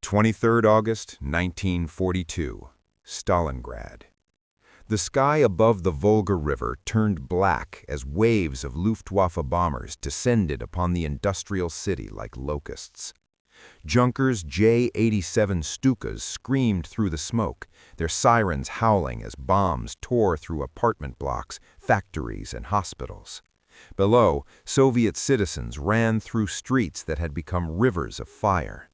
23rd August, 1942, Stalingrad. The sky above the Volga River turned black as waves of Luftwaffe bombers descended upon the industrial city like locusts. Junkers J-87 Stukas screamed through the smoke, their sirens howling as bombs tore through apartment blocks, factories, and hospitals. Below, Soviet citizens ran through streets that had become rivers of fire.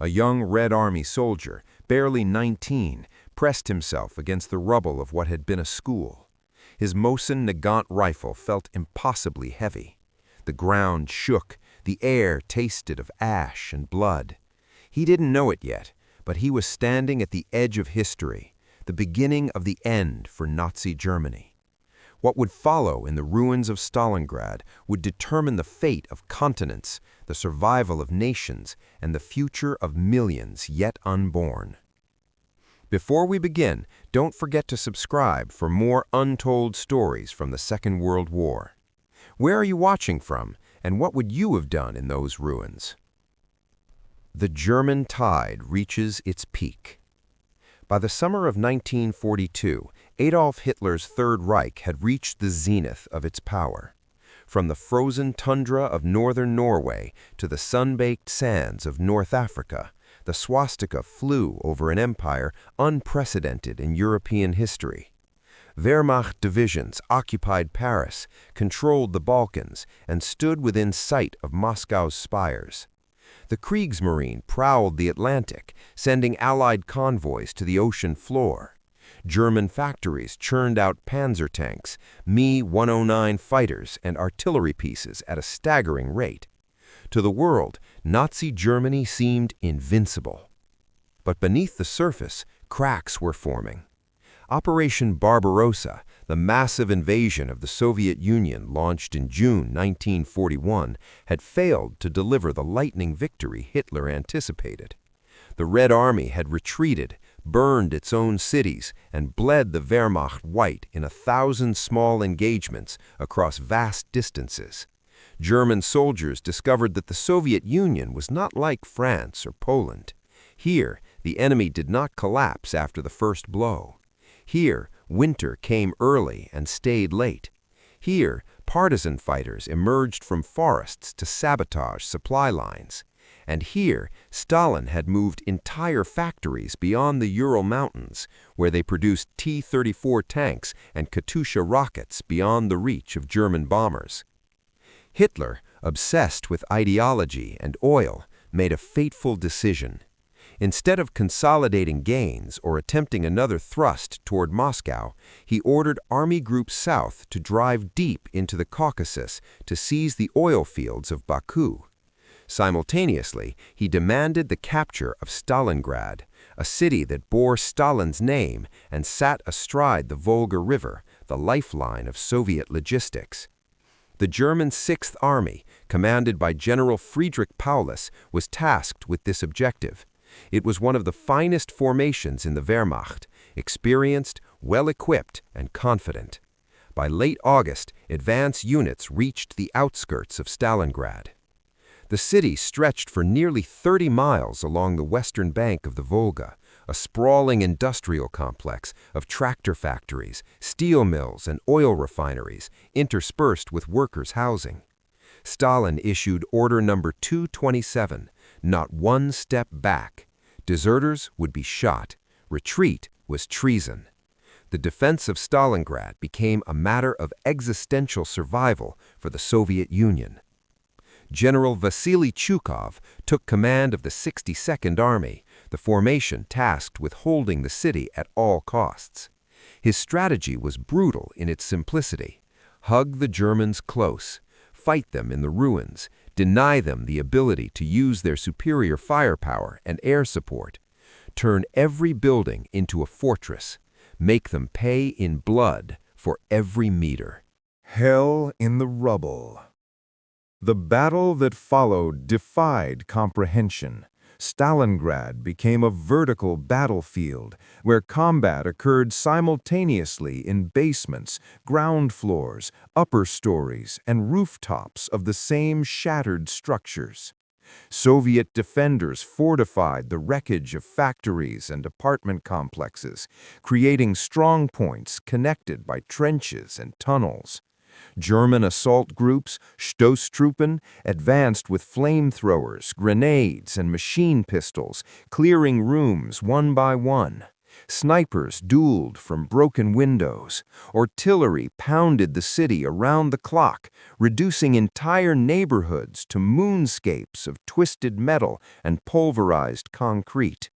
A young Red Army soldier, barely 19, pressed himself against the rubble of what had been a school. His Mosin Nagant rifle felt impossibly heavy. The ground shook, the air tasted of ash and blood. He didn't know it yet, but he was standing at the edge of history, the beginning of the end for Nazi Germany. What would follow in the ruins of Stalingrad would determine the fate of continents, the survival of nations, and the future of millions yet unborn. Before we begin, don't forget to subscribe for more untold stories from the Second World War. Where are you watching from, and what would you have done in those ruins? The German tide reaches its peak. By the summer of 1942, Adolf Hitler's Third Reich had reached the zenith of its power. From the frozen tundra of northern Norway to the sun-baked sands of North Africa, the swastika flew over an empire unprecedented in European history. Wehrmacht divisions occupied Paris, controlled the Balkans, and stood within sight of Moscow's spires. The Kriegsmarine prowled the Atlantic, sending Allied convoys to the ocean floor. German factories churned out panzer tanks, Me-109 fighters, and artillery pieces at a staggering rate. To the world, Nazi Germany seemed invincible. But beneath the surface, cracks were forming. Operation Barbarossa, the massive invasion of the Soviet Union launched in June 1941, had failed to deliver the lightning victory Hitler anticipated. The Red Army had retreated, burned its own cities, and bled the Wehrmacht white in 1,000 small engagements across vast distances. German soldiers discovered that the Soviet Union was not like France or Poland. Here, the enemy did not collapse after the first blow. Here, winter came early and stayed late. Here, partisan fighters emerged from forests to sabotage supply lines. And here, Stalin had moved entire factories beyond the Ural Mountains, where they produced T-34 tanks and Katyusha rockets beyond the reach of German bombers. Hitler, obsessed with ideology and oil, made a fateful decision. Instead of consolidating gains or attempting another thrust toward Moscow, he ordered Army Group South to drive deep into the Caucasus to seize the oil fields of Baku. Simultaneously, he demanded the capture of Stalingrad, a city that bore Stalin's name and sat astride the Volga River, the lifeline of Soviet logistics. The German Sixth Army, commanded by General Friedrich Paulus, was tasked with this objective. It was one of the finest formations in the Wehrmacht, experienced, well-equipped, and confident. By late August, advance units reached the outskirts of Stalingrad. The city stretched for nearly 30 miles along the western bank of the Volga, a sprawling industrial complex of tractor factories, steel mills, and oil refineries, interspersed with workers' housing. Stalin issued Order Number 227, not one step back. Deserters would be shot. Retreat was treason. The defense of Stalingrad became a matter of existential survival for the Soviet Union. General Vasily Chukov took command of the 62nd Army, the formation tasked with holding the city at all costs. His strategy was brutal in its simplicity. Hug the Germans close, fight them in the ruins, deny them the ability to use their superior firepower and air support, turn every building into a fortress, make them pay in blood for every meter. Hell in the rubble. The battle that followed defied comprehension. Stalingrad became a vertical battlefield where combat occurred simultaneously in basements, ground floors, upper stories, and rooftops of the same shattered structures. Soviet defenders fortified the wreckage of factories and apartment complexes, creating strong points connected by trenches and tunnels. German assault groups, Stoßtruppen, advanced with flamethrowers, grenades, and machine pistols, clearing rooms one by one. Snipers dueled from broken windows. Artillery pounded the city around the clock, reducing entire neighborhoods to moonscapes of twisted metal and pulverized concrete.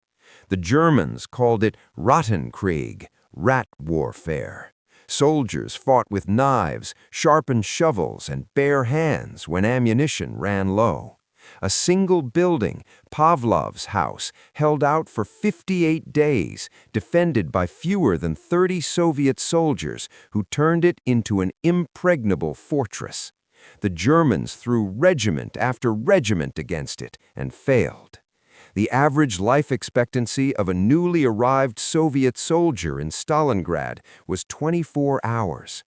The Germans called it Rattenkrieg, rat warfare. Soldiers fought with knives, sharpened shovels, and bare hands when ammunition ran low. A single building, Pavlov's house, held out for 58 days, defended by fewer than 30 Soviet soldiers who turned it into an impregnable fortress. The Germans threw regiment after regiment against it and failed. The average life expectancy of a newly arrived Soviet soldier in Stalingrad was 24 hours.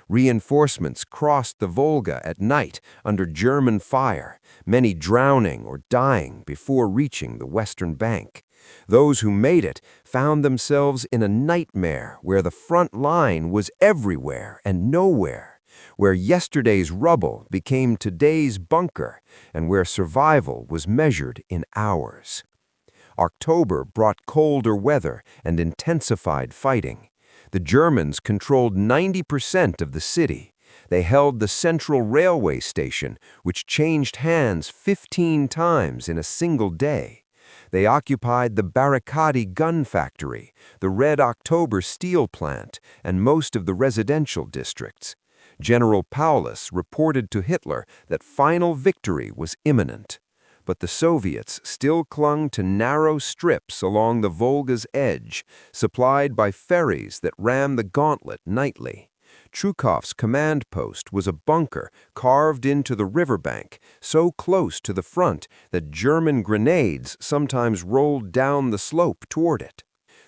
Reinforcements crossed the Volga at night under German fire, many drowning or dying before reaching the western bank. Those who made it found themselves in a nightmare where the front line was everywhere and nowhere, where yesterday's rubble became today's bunker, and where survival was measured in hours. October brought colder weather and intensified fighting. The Germans controlled 90% of the city. They held the central railway station, which changed hands 15 times in a single day. They occupied the Barricadi gun factory, the Red October steel plant, and most of the residential districts. General Paulus reported to Hitler that final victory was imminent. But the Soviets still clung to narrow strips along the Volga's edge, supplied by ferries that ran the gauntlet nightly. Trukhov's command post was a bunker carved into the riverbank, so close to the front that German grenades sometimes rolled down the slope toward it.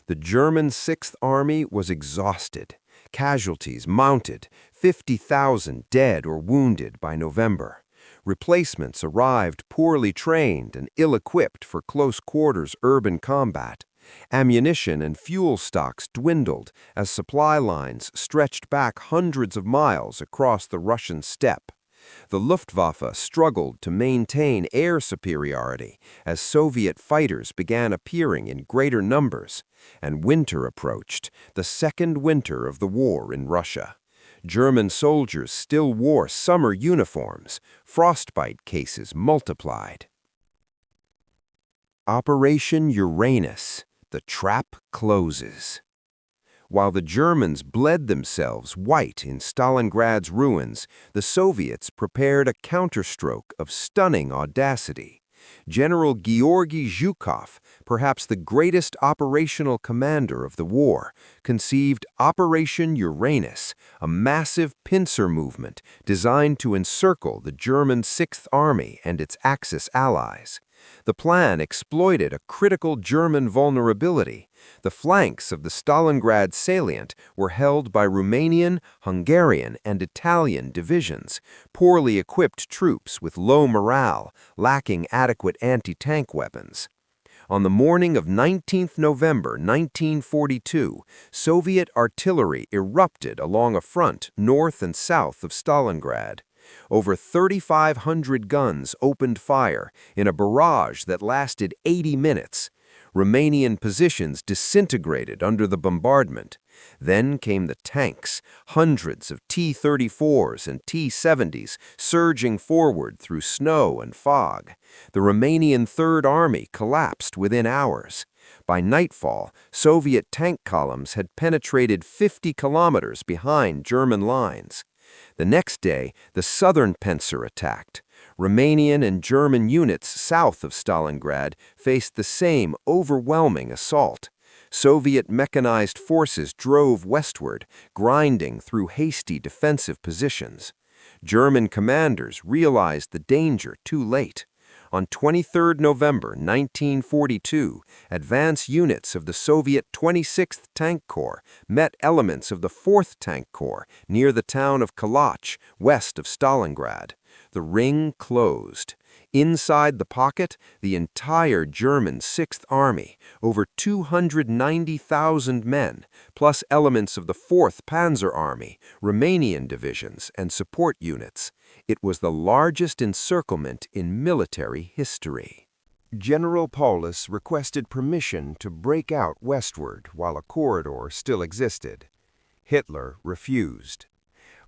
The German Sixth Army was exhausted. Casualties mounted, 50,000 dead or wounded by November. Replacements arrived poorly trained and ill-equipped for close-quarters urban combat. Ammunition and fuel stocks dwindled as supply lines stretched back hundreds of miles across the Russian steppe. The Luftwaffe struggled to maintain air superiority as Soviet fighters began appearing in greater numbers, and winter approached, the second winter of the war in Russia. German soldiers still wore summer uniforms. Frostbite cases multiplied. Operation Uranus. The trap closes. While the Germans bled themselves white in Stalingrad's ruins, the Soviets prepared a counterstroke of stunning audacity. General Georgy Zhukov, perhaps the greatest operational commander of the war, conceived Operation Uranus, a massive pincer movement designed to encircle the German Sixth Army and its Axis allies. The plan exploited a critical German vulnerability. The flanks of the Stalingrad salient were held by Romanian, Hungarian, and Italian divisions, poorly equipped troops with low morale, lacking adequate anti-tank weapons. On the morning of 19th November 1942, Soviet artillery erupted along a front north and south of Stalingrad. Over 3,500 guns opened fire in a barrage that lasted 80 minutes. Romanian positions disintegrated under the bombardment. Then came the tanks, hundreds of T-34s and T-70s surging forward through snow and fog. The Romanian Third Army collapsed within hours. By nightfall, Soviet tank columns had penetrated 50 kilometers behind German lines. The next day, the southern pincer attacked. Romanian and German units south of Stalingrad faced the same overwhelming assault. Soviet mechanized forces drove westward, grinding through hasty defensive positions. German commanders realized the danger too late. On 23 November 1942, advance units of the Soviet 26th Tank Corps met elements of the 4th Tank Corps near the town of Kalach, west of Stalingrad. The ring closed. Inside the pocket, the entire German Sixth Army, over 290,000 men, plus elements of the 4th Panzer Army, Romanian divisions, and support units. It was the largest encirclement in military history. General Paulus requested permission to break out westward while a corridor still existed. Hitler refused.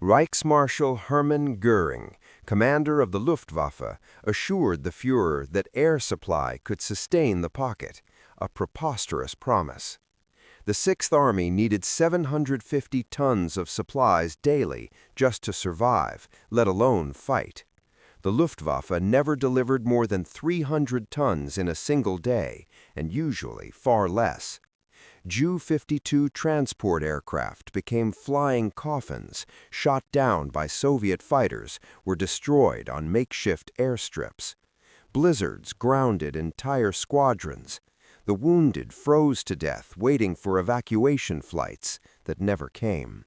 Reichsmarschall Hermann Göring, commander of the Luftwaffe, assured the Führer that air supply could sustain the pocket, a preposterous promise. The Sixth Army needed 750 tons of supplies daily just to survive, let alone fight. The Luftwaffe never delivered more than 300 tons in a single day, and usually far less. Ju-52 transport aircraft became flying coffins, shot down by Soviet fighters, were destroyed on makeshift airstrips. Blizzards grounded entire squadrons. The wounded froze to death waiting for evacuation flights that never came.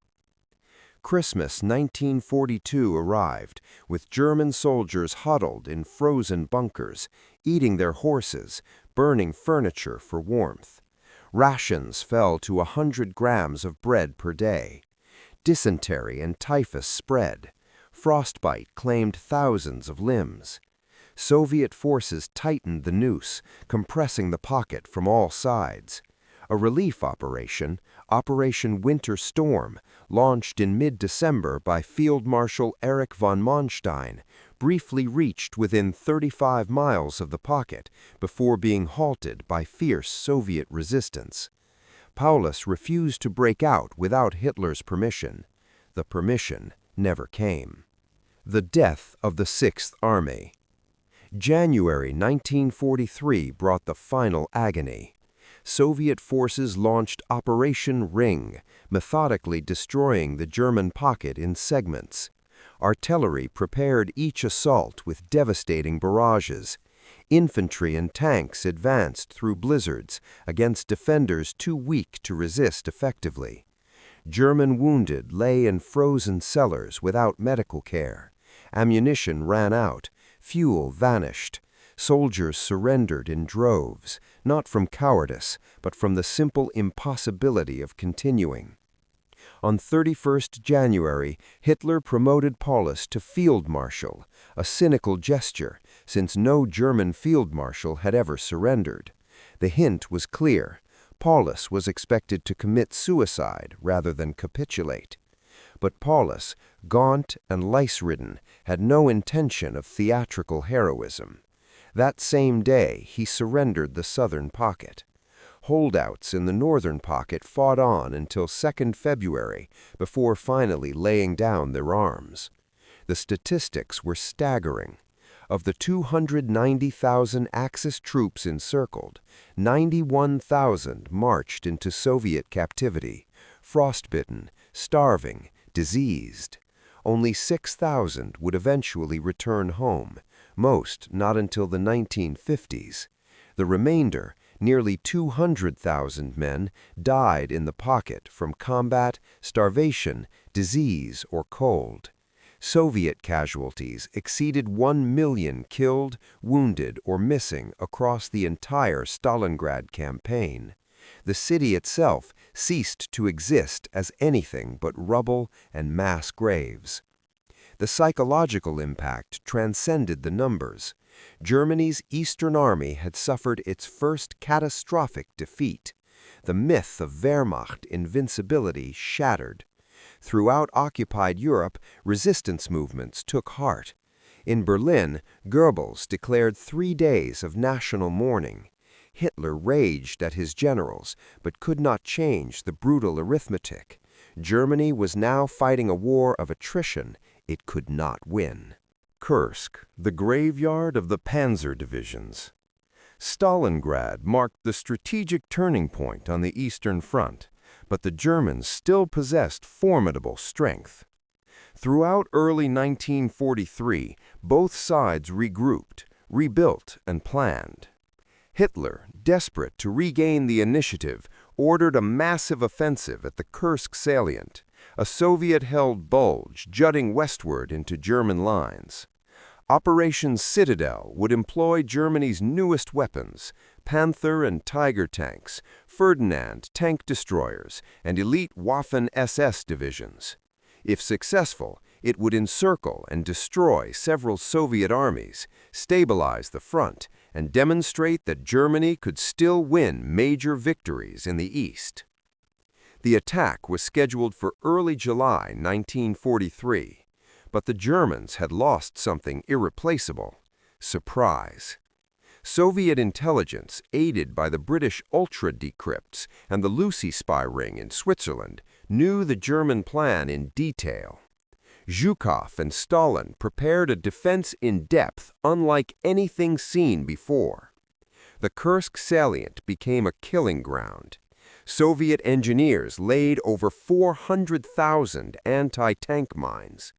Christmas 1942 arrived, with German soldiers huddled in frozen bunkers, eating their horses, burning furniture for warmth. Rations fell to 100 grams of bread per day. Dysentery and typhus spread. Frostbite claimed thousands of limbs. Soviet forces tightened the noose, compressing the pocket from all sides. A relief operation, Operation Winter Storm, launched in mid-December by Field Marshal Erich von Manstein, briefly reached within 35 miles of the pocket before being halted by fierce Soviet resistance. Paulus refused to break out without Hitler's permission. The permission never came. The death of the Sixth Army. January 1943 brought the final agony. Soviet forces launched Operation Ring, methodically destroying the German pocket in segments. Artillery prepared each assault with devastating barrages. Infantry and tanks advanced through blizzards against defenders too weak to resist effectively. German wounded lay in frozen cellars without medical care. Ammunition ran out. Fuel vanished. Soldiers surrendered in droves, not from cowardice, but from the simple impossibility of continuing. On 31st January, Hitler promoted Paulus to Field Marshal, a cynical gesture, since no German Field Marshal had ever surrendered. The hint was clear. Paulus was expected to commit suicide rather than capitulate. But Paulus, gaunt and lice-ridden, had no intention of theatrical heroism. That same day, he surrendered the southern pocket. Holdouts in the northern pocket fought on until 2nd February before finally laying down their arms. The statistics were staggering. Of the 290,000 Axis troops encircled, 91,000 marched into Soviet captivity, frostbitten, starving, diseased. Only 6,000 would eventually return home, most not until the 1950s. The remainder, nearly 200,000 men, died in the pocket from combat, starvation, disease, or cold. Soviet casualties exceeded 1 million killed, wounded, or missing across the entire Stalingrad campaign. The city itself ceased to exist as anything but rubble and mass graves. The psychological impact transcended the numbers. Germany's Eastern Army had suffered its first catastrophic defeat. The myth of Wehrmacht invincibility shattered. Throughout occupied Europe, resistance movements took heart. In Berlin, Goebbels declared 3 days of national mourning. Hitler raged at his generals, but could not change the brutal arithmetic. Germany was now fighting a war of attrition it could not win. Kursk, the graveyard of the panzer divisions. Stalingrad marked the strategic turning point on the Eastern Front, but the Germans still possessed formidable strength. Throughout early 1943, both sides regrouped, rebuilt, and planned. Hitler, desperate to regain the initiative, ordered a massive offensive at the Kursk salient, a Soviet-held bulge jutting westward into German lines. Operation Citadel would employ Germany's newest weapons, Panther and Tiger tanks, Ferdinand tank destroyers, and elite Waffen-SS divisions. If successful, it would encircle and destroy several Soviet armies, stabilize the front, and demonstrate that Germany could still win major victories in the East. The attack was scheduled for early July 1943, but the Germans had lost something irreplaceable: surprise. Soviet intelligence, aided by the British ultra-decrypts and the Lucy spy ring in Switzerland, knew the German plan in detail. Zhukov and Stalin prepared a defense in depth unlike anything seen before. The Kursk salient became a killing ground. Soviet engineers laid over 400,000 anti-tank mines.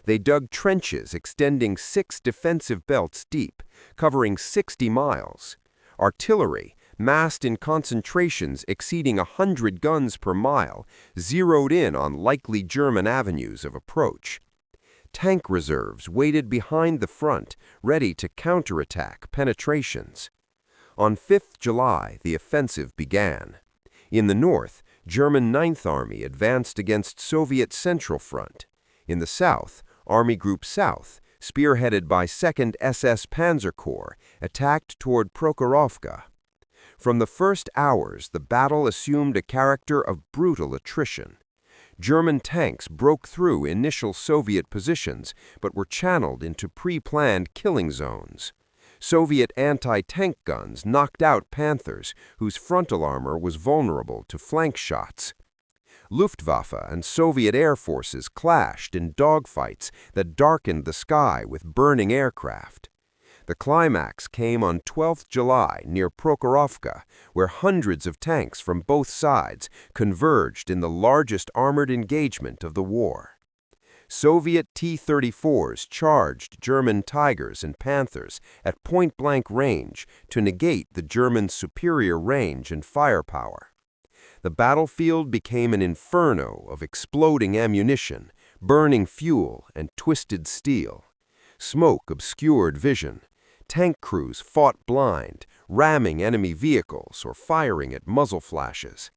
They dug trenches extending 6 defensive belts deep, covering 60 miles. Artillery, massed in concentrations exceeding 100 guns per mile, zeroed in on likely German avenues of approach. Tank reserves waited behind the front, ready to counterattack penetrations. On 5th July, the offensive began. In the north, German Ninth Army advanced against Soviet Central Front. In the south, Army Group South, spearheaded by 2nd SS Panzer Corps, attacked toward Prokhorovka. From the first hours, the battle assumed a character of brutal attrition. German tanks broke through initial Soviet positions, but were channeled into pre-planned killing zones. Soviet anti-tank guns knocked out Panthers, whose frontal armor was vulnerable to flank shots. Luftwaffe and Soviet air forces clashed in dogfights that darkened the sky with burning aircraft. The climax came on 12th July near Prokhorovka, where hundreds of tanks from both sides converged in the largest armored engagement of the war. Soviet T-34s charged German Tigers and Panthers at point-blank range to negate the Germans' superior range and firepower. The battlefield became an inferno of exploding ammunition, burning fuel, and twisted steel. Smoke obscured vision. Tank crews fought blind, ramming enemy vehicles or firing at muzzle flashes.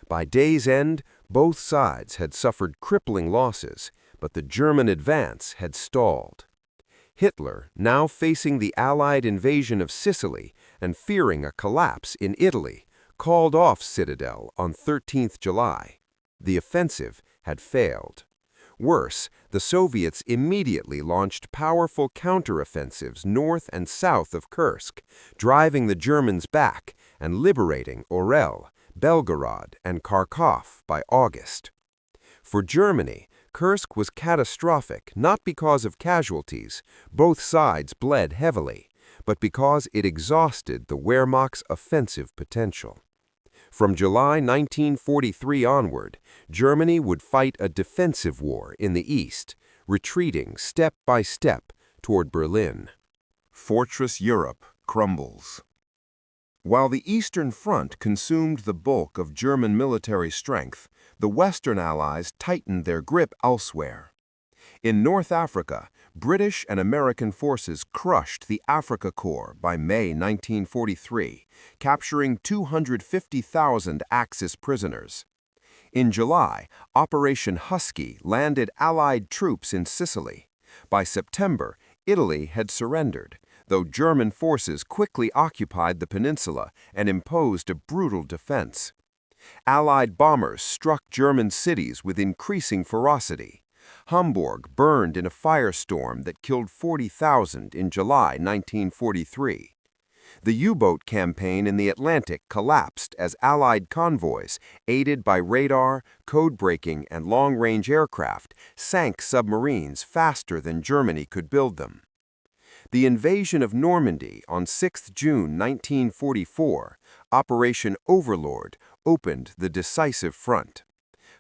By day's end, both sides had suffered crippling losses, but the German advance had stalled. Hitler, now facing the Allied invasion of Sicily and fearing a collapse in Italy, called off Citadel on 13th July. The offensive had failed. Worse, the Soviets immediately launched powerful counteroffensives north and south of Kursk, driving the Germans back and liberating Orel, Belgorod, and Kharkov by August. For Germany, Kursk was catastrophic not because of casualties, both sides bled heavily, but because it exhausted the Wehrmacht's offensive potential. From July 1943 onward, Germany would fight a defensive war in the east, retreating step by step toward Berlin. Fortress Europe crumbles. While the Eastern Front consumed the bulk of German military strength, the Western Allies tightened their grip elsewhere. In North Africa, British and American forces crushed the Afrika Korps by May 1943, capturing 250,000 Axis prisoners. In July, Operation Husky landed Allied troops in Sicily. By September, Italy had surrendered, though German forces quickly occupied the peninsula and imposed a brutal defense. Allied bombers struck German cities with increasing ferocity. Hamburg burned in a firestorm that killed 40,000 in July 1943. The U-boat campaign in the Atlantic collapsed as Allied convoys, aided by radar, code-breaking, and long-range aircraft, sank submarines faster than Germany could build them. The invasion of Normandy on 6 June 1944, Operation Overlord, opened the decisive front.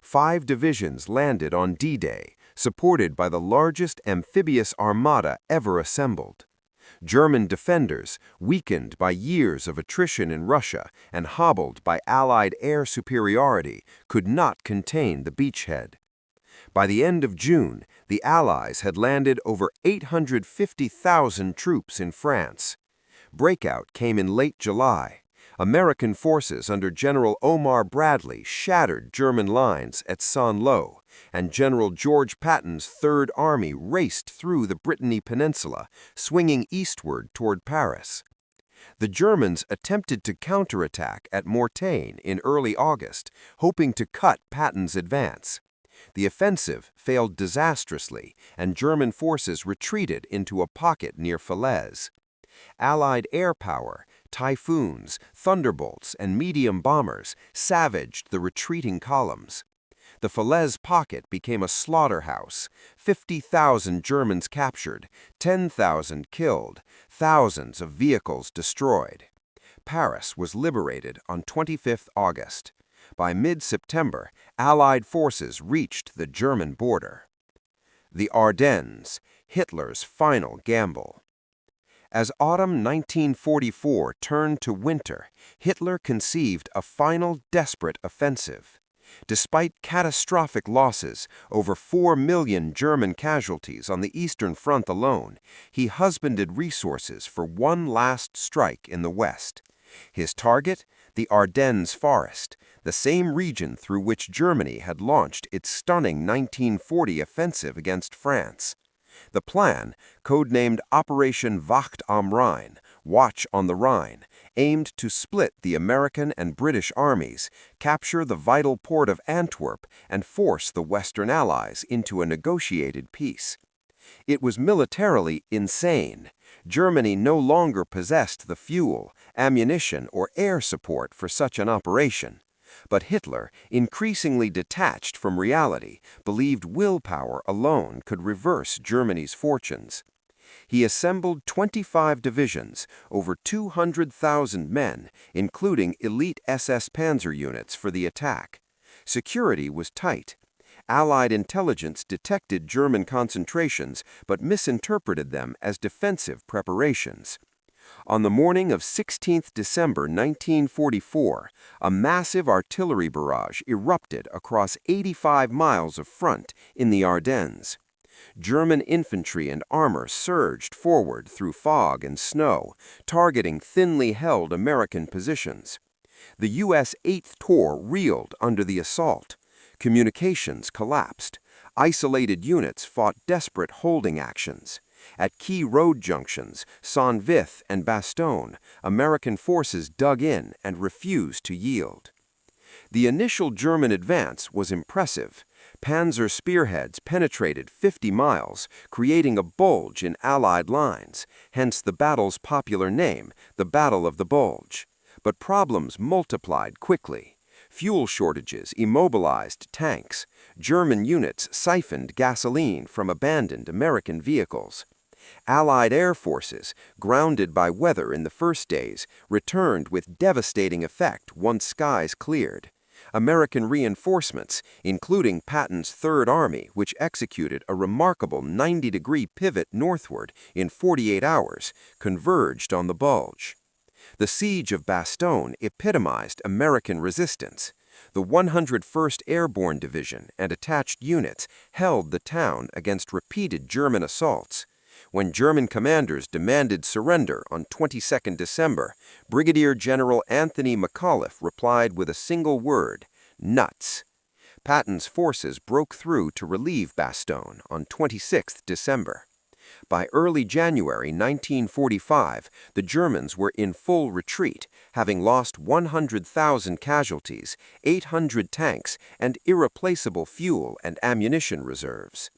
5 divisions landed on D-Day, supported by the largest amphibious armada ever assembled. German defenders, weakened by years of attrition in Russia and hobbled by Allied air superiority, could not contain the beachhead. By the end of June, the Allies had landed over 850,000 troops in France. Breakout came in late July. American forces under General Omar Bradley shattered German lines at Saint-Lô, and General George Patton's Third Army raced through the Brittany Peninsula, swinging eastward toward Paris. The Germans attempted to counterattack at Mortain in early August, hoping to cut Patton's advance. The offensive failed disastrously, and German forces retreated into a pocket near Falaise. Allied air power, Typhoons, Thunderbolts, and medium bombers savaged the retreating columns. The Falaise pocket became a slaughterhouse. 50,000 Germans captured, 10,000 killed, thousands of vehicles destroyed. Paris was liberated on 25 August. By mid-September, Allied forces reached the German border. The Ardennes, Hitler's final gamble. As autumn 1944 turned to winter, Hitler conceived a final desperate offensive. Despite catastrophic losses, over 4 million German casualties on the Eastern Front alone, he husbanded resources for one last strike in the West. His target? The Ardennes Forest, the same region through which Germany had launched its stunning 1940 offensive against France. The plan, codenamed Operation Wacht am Rhein, Watch on the Rhine, aimed to split the American and British armies, capture the vital port of Antwerp, and force the Western Allies into a negotiated peace. It was militarily insane. Germany no longer possessed the fuel, ammunition, or air support for such an operation. But Hitler, increasingly detached from reality, believed willpower alone could reverse Germany's fortunes. He assembled 25 divisions, over 200,000 men, including elite SS Panzer units for the attack. Security was tight. Allied intelligence detected German concentrations but misinterpreted them as defensive preparations. On the morning of 16 December 1944, a massive artillery barrage erupted across 85 miles of front in the Ardennes. German infantry and armor surged forward through fog and snow, targeting thinly held American positions. The U.S. 8th Corps reeled under the assault. Communications collapsed. Isolated units fought desperate holding actions. At key road junctions, Saint-Vith and Bastogne, American forces dug in and refused to yield. The initial German advance was impressive. Panzer spearheads penetrated 50 miles, creating a bulge in Allied lines, hence the battle's popular name, the Battle of the Bulge. But problems multiplied quickly. Fuel shortages immobilized tanks. German units siphoned gasoline from abandoned American vehicles. Allied air forces, grounded by weather in the first days, returned with devastating effect once skies cleared. American reinforcements, including Patton's Third Army, which executed a remarkable 90-degree pivot northward in 48 hours, converged on the Bulge. The siege of Bastogne epitomized American resistance. The 101st Airborne Division and attached units held the town against repeated German assaults. When German commanders demanded surrender on 22 December, Brigadier General Anthony McAuliffe replied with a single word: nuts. Patton's forces broke through to relieve Bastogne on 26 December. By early January 1945, the Germans were in full retreat, having lost 100,000 casualties, 800 tanks, and irreplaceable fuel and ammunition reserves.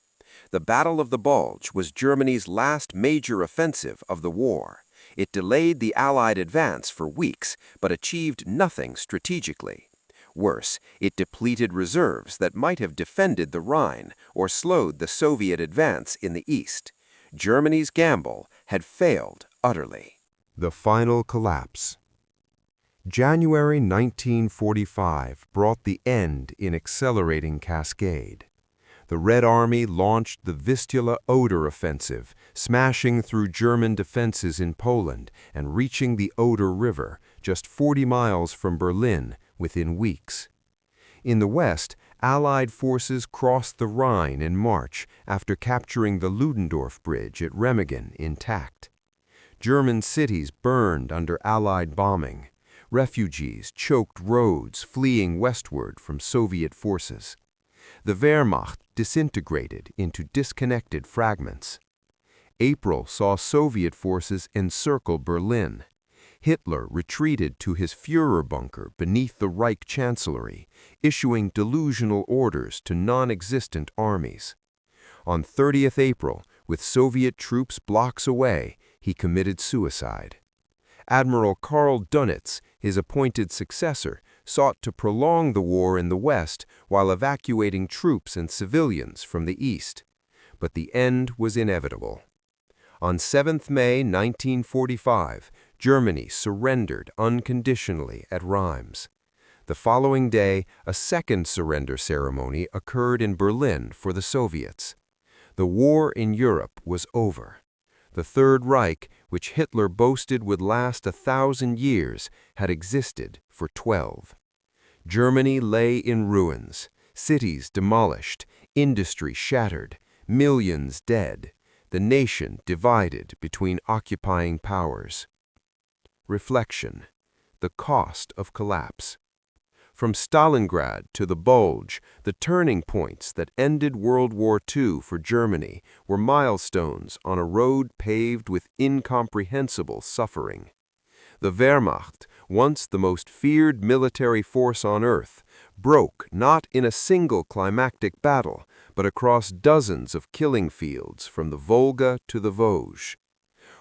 The Battle of the Bulge was Germany's last major offensive of the war. It delayed the Allied advance for weeks, but achieved nothing strategically. Worse, it depleted reserves that might have defended the Rhine or slowed the Soviet advance in the east. Germany's gamble had failed utterly. The final collapse. January 1945 brought the end in accelerating cascade. The Red Army launched the Vistula-Oder offensive, smashing through German defenses in Poland and reaching the Oder River, just 40 miles from Berlin, within weeks. In the west, Allied forces crossed the Rhine in March after capturing the Ludendorff Bridge at Remagen intact. German cities burned under Allied bombing. Refugees choked roads fleeing westward from Soviet forces. The Wehrmacht disintegrated into disconnected fragments. April saw Soviet forces encircle Berlin. Hitler retreated to his Führer bunker beneath the Reich Chancellery, issuing delusional orders to non-existent armies. On 30th April, with Soviet troops blocks away, he committed suicide. Admiral Karl Dönitz, his appointed successor, sought to prolong the war in the West while evacuating troops and civilians from the East. But the end was inevitable. On 7th May 1945, Germany surrendered unconditionally at Reims. The following day, a second surrender ceremony occurred in Berlin for the Soviets. The war in Europe was over. The Third Reich, which Hitler boasted would last 1,000 years, had existed for 12. Germany lay in ruins, cities demolished, industry shattered, millions dead, the nation divided between occupying powers. Reflection: the cost of collapse. From Stalingrad to the Bulge, the turning points that ended World War II for Germany were milestones on a road paved with incomprehensible suffering. The Wehrmacht, once the most feared military force on earth, broke not in a single climactic battle, but across dozens of killing fields from the Volga to the Vosges.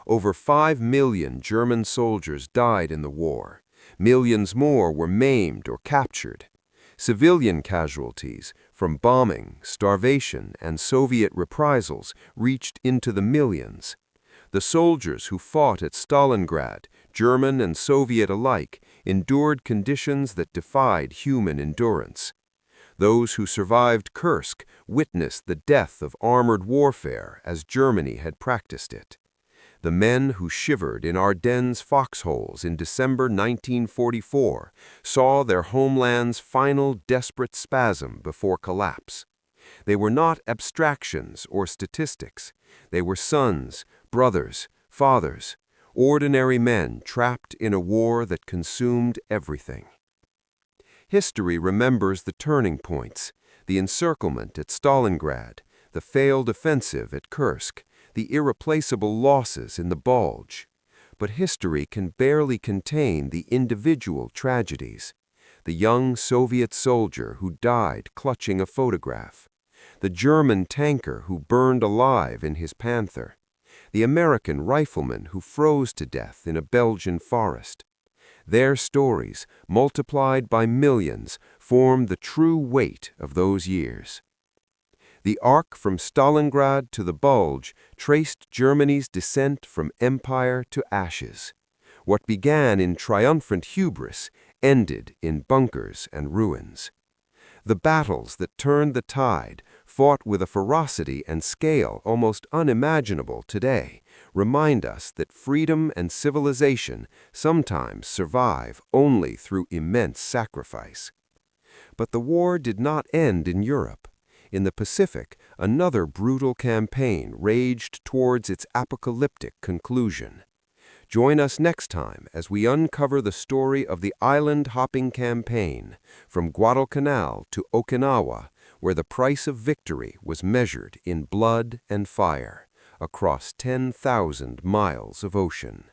Over 5 million German soldiers died in the war. Millions more were maimed or captured. Civilian casualties from bombing, starvation, and Soviet reprisals reached into the millions. The soldiers who fought at Stalingrad, German and Soviet alike, endured conditions that defied human endurance. Those who survived Kursk witnessed the death of armored warfare as Germany had practiced it. The men who shivered in Ardennes foxholes in December 1944 saw their homeland's final desperate spasm before collapse. They were not abstractions or statistics. They were sons, brothers, fathers, ordinary men trapped in a war that consumed everything. History remembers the turning points, the encirclement at Stalingrad, the failed offensive at Kursk, the irreplaceable losses in the Bulge. But history can barely contain the individual tragedies. The young Soviet soldier who died clutching a photograph. The German tanker who burned alive in his Panther. The American rifleman who froze to death in a Belgian forest. Their stories, multiplied by millions, form the true weight of those years. The arc from Stalingrad to the Bulge traced Germany's descent from empire to ashes. What began in triumphant hubris ended in bunkers and ruins. The battles that turned the tide, fought with a ferocity and scale almost unimaginable today, remind us that freedom and civilization sometimes survive only through immense sacrifice. But the war did not end in Europe. In the Pacific, another brutal campaign raged towards its apocalyptic conclusion. Join us next time as we uncover the story of the island-hopping campaign from Guadalcanal to Okinawa, where the price of victory was measured in blood and fire across 10,000 miles of ocean.